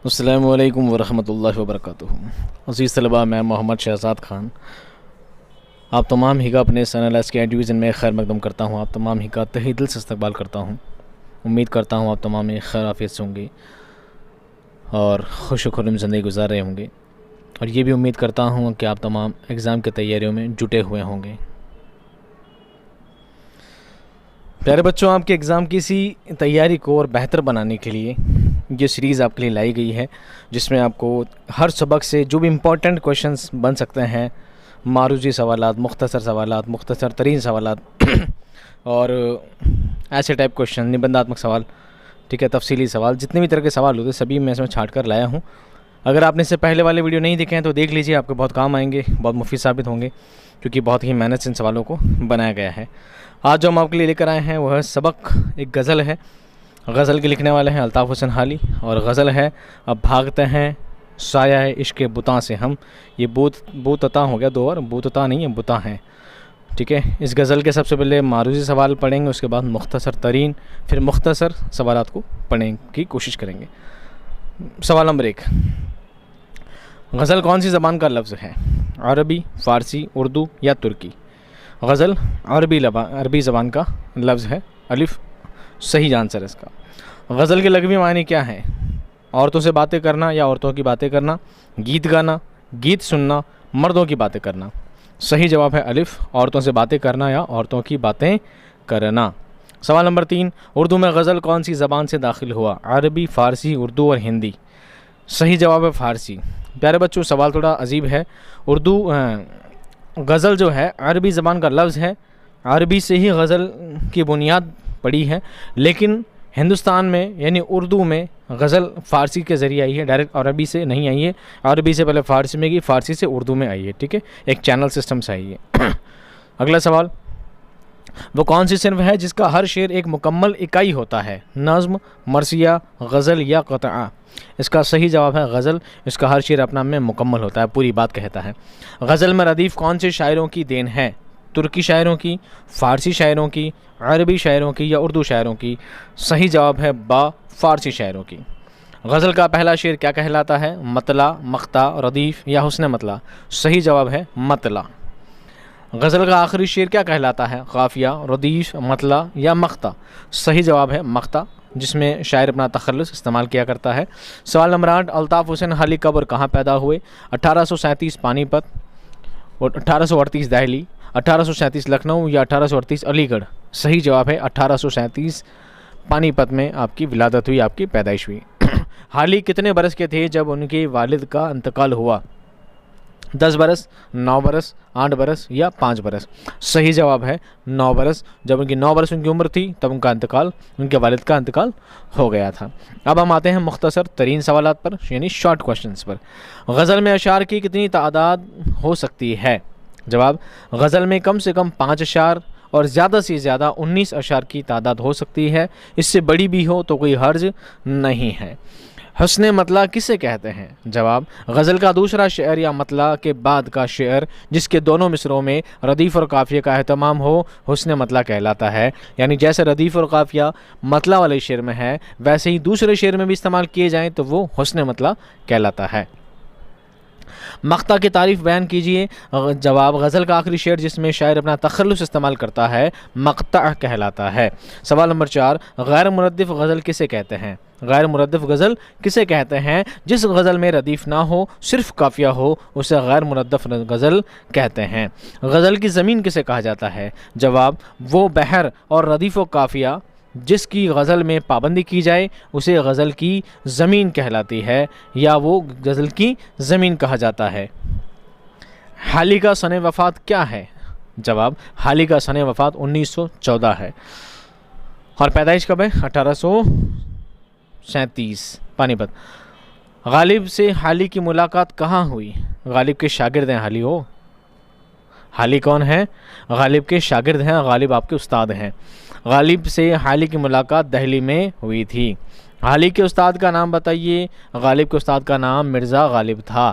السلام علیکم ورحمۃ اللہ وبرکاتہ۔ عزیز طلباء، میں محمد شہزاد خان آپ تمام ہی کا اپنے سنلائز کے ڈویژن میں خیر مقدم کرتا ہوں۔ آپ تمام ہی کا تہہ دل سے استقبال کرتا ہوں۔ امید کرتا ہوں آپ تمام خیر عافیت سے ہوں گے اور خوش و خرم زندگی گزار رہے ہوں گے، اور یہ بھی امید کرتا ہوں کہ آپ تمام ایگزام کی تیاریوں میں جٹے ہوئے ہوں گے۔ پیارے بچوں، آپ کے ایگزام کی اسی تیاری کو اور بہتر بنانے کے لیے یہ سیریز آپ کے لیے لائی گئی ہے، جس میں آپ کو ہر سبق سے جو بھی امپورٹنٹ کویشچنز بن سکتے ہیں، معروضی سوالات، مختصر ترین سوالات اور ایسے ٹائپ کویشچن، نبندھاتمک سوال، ٹھیک ہے، تفصیلی سوال، جتنے بھی طرح کے سوال ہوتے ہیں سبھی میں اس میں چھانٹ کر لایا ہوں۔ اگر آپ نے اس سے پہلے والے ویڈیو نہیں دیکھے ہیں تو دیکھ لیجیے، آپ کو بہت کام آئیں گے، بہت مفید ثابت ہوں گے، کیونکہ بہت ہی محنت سے ان سوالوں کو بنایا گیا ہے۔ آج جو ہم آپ کے لیے لے کر آئے ہیں وہ ہے سبق، ایک غزل ہے۔ غزل کے لکھنے والے ہیں الطاف حسین حالی، اور غزل ہے اب بھاگتے ہیں سایہ عشق بتاں سے ہم۔ یہ بوتتا ہو گیا دو، اور بوتتا نہیں ہے، بتاں ہیں، ٹھیک ہے۔ اس غزل کے سب سے پہلے معروضی سوال پڑھیں گے، اس کے بعد مختصر ترین، پھر مختصر سوالات کو پڑھنے کی کوشش کریں گے۔ سوال نمبر 1، غزل کون سی زبان کا لفظ ہے؟ عربی، فارسی، اردو یا ترکی؟ غزل عربی زبان کا لفظ ہے، الف صحیح آنسر ہے اس کا۔ غزل کے لغوی معنی کیا ہے؟ عورتوں سے باتیں کرنا یا عورتوں کی باتیں کرنا، گیت گانا، گیت سننا، مردوں کی باتیں کرنا؟ صحیح جواب ہے الف، عورتوں سے باتیں کرنا یا عورتوں کی باتیں کرنا۔ سوال نمبر 3، اردو میں غزل کون سی زبان سے داخل ہوا؟ عربی، فارسی، اردو اور ہندی؟ صحیح جواب ہے فارسی۔ پیارے بچوں، سوال تھوڑا عجیب ہے۔ غزل جو ہے عربی زبان کا لفظ ہے، عربی سے ہی غزل کی بنیاد پڑی ہے، لیکن ہندوستان میں یعنی اردو میں غزل فارسی کے ذریعے آئی ہے، ڈائریکٹ عربی سے نہیں آئی ہے۔ عربی سے پہلے فارسی میں گئی، فارسی سے اردو میں آئی ہے، ٹھیک ہے، ایک چینل سسٹم سے آئی ہے۔ اگلا سوال، وہ کون سی صنف ہے جس کا ہر شعر ایک مکمل اکائی ہوتا ہے؟ نظم، مرثیہ، غزل یا قطعہ؟ اس کا صحیح جواب ہے غزل، اس کا ہر شعر اپنا میں مکمل ہوتا ہے، پوری بات کہتا ہے۔ غزل میں ردیف کون سے شاعروں کی دین ہے؟ ترکی شاعروں کی، فارسی شاعروں کی، عربی شاعروں کی یا اردو شاعروں کی؟ صحیح جواب ہے با، فارسی شاعروں کی۔ غزل کا پہلا شعر کیا کہلاتا ہے؟ مطلع، مقطع، ردیف یا حسن مطلع؟ صحیح جواب ہے مطلع۔ غزل کا آخری شعر کیا کہلاتا ہے؟ قافیہ، ردیف، مطلع یا مقطع؟ صحیح جواب ہے مقطع، جس میں شاعر اپنا تخلص استعمال کیا کرتا ہے۔ سوال نمبر 8، الطاف حسین حالی کب اور کہاں پیدا ہوئے؟ 1837 پانی پت اور 1838 دہلی، 1837 لکھنؤ یا 1838 علی گڑھ؟ صحیح جواب ہے 1837 پانی پت میں آپ کی ولادت ہوئی، آپ کی پیدائش ہوئی۔ حالی کتنے برس کے تھے جب ان کے والد کا انتقال ہوا؟ 10 برس، 9 برس، 8 برس یا 5 برس؟ صحیح جواب ہے 9 برس، جب ان کی 9 برس ان کی عمر تھی تب ان کے والد کا انتقال ہو گیا تھا۔ اب ہم آتے ہیں مختصر ترین سوالات پر، یعنی شارٹ کویشچنز پر۔ غزل میں اشعار کی کتنی تعداد ہو سکتی ہے؟ جواب، غزل میں کم سے کم 5 اشعار اور زیادہ سے زیادہ 19 اشعار کی تعداد ہو سکتی ہے، اس سے بڑی بھی ہو تو کوئی حرج نہیں ہے۔ حسن مطلع کسے کہتے ہیں؟ جواب، غزل کا دوسرا شعر یا مطلع کے بعد کا شعر جس کے دونوں مصروں میں ردیف اور قافیہ کا اہتمام ہو، حسن مطلع کہلاتا ہے۔ یعنی جیسے ردیف اور قافیہ مطلع والے شعر میں ہے، ویسے ہی دوسرے شعر میں بھی استعمال کیے جائیں تو وہ حسن مطلع کہلاتا ہے۔ مقطع کی تعریف بیان کیجیے۔ جواب، غزل کا آخری شعر جس میں شاعر اپنا تخلص استعمال کرتا ہے مقطع کہلاتا ہے۔ سوال نمبر 4، غیر مردف غزل کسے کہتے ہیں؟ غیر مردف غزل کسے کہتے ہیں؟ جس غزل میں ردیف نہ ہو، صرف قافیہ ہو، اسے غیر مردف غزل کہتے ہیں۔ غزل کی زمین کسے کہا جاتا ہے؟ جواب، وہ بحر اور ردیف و قافیہ جس کی غزل میں پابندی کی جائے اسے غزل کی زمین کہلاتی ہے، یا وہ غزل کی زمین کہا جاتا ہے۔ حالی کا سن وفات کیا ہے؟ جواب، حالی کا سن وفات 1914 ہے، اور پیدائش کب ہے؟ 1837 پانی پت۔ غالب سے حالی کی ملاقات کہاں ہوئی؟ غالب کے شاگرد ہیں حالی ہو۔ حالی کون ہے؟ غالب کے شاگرد ہیں، غالب آپ کے استاد ہیں۔ غالب سے حالی کی ملاقات دہلی میں ہوئی تھی۔ حالی کے استاد کا نام بتائیے۔ غالب کے استاد کا نام مرزا غالب تھا۔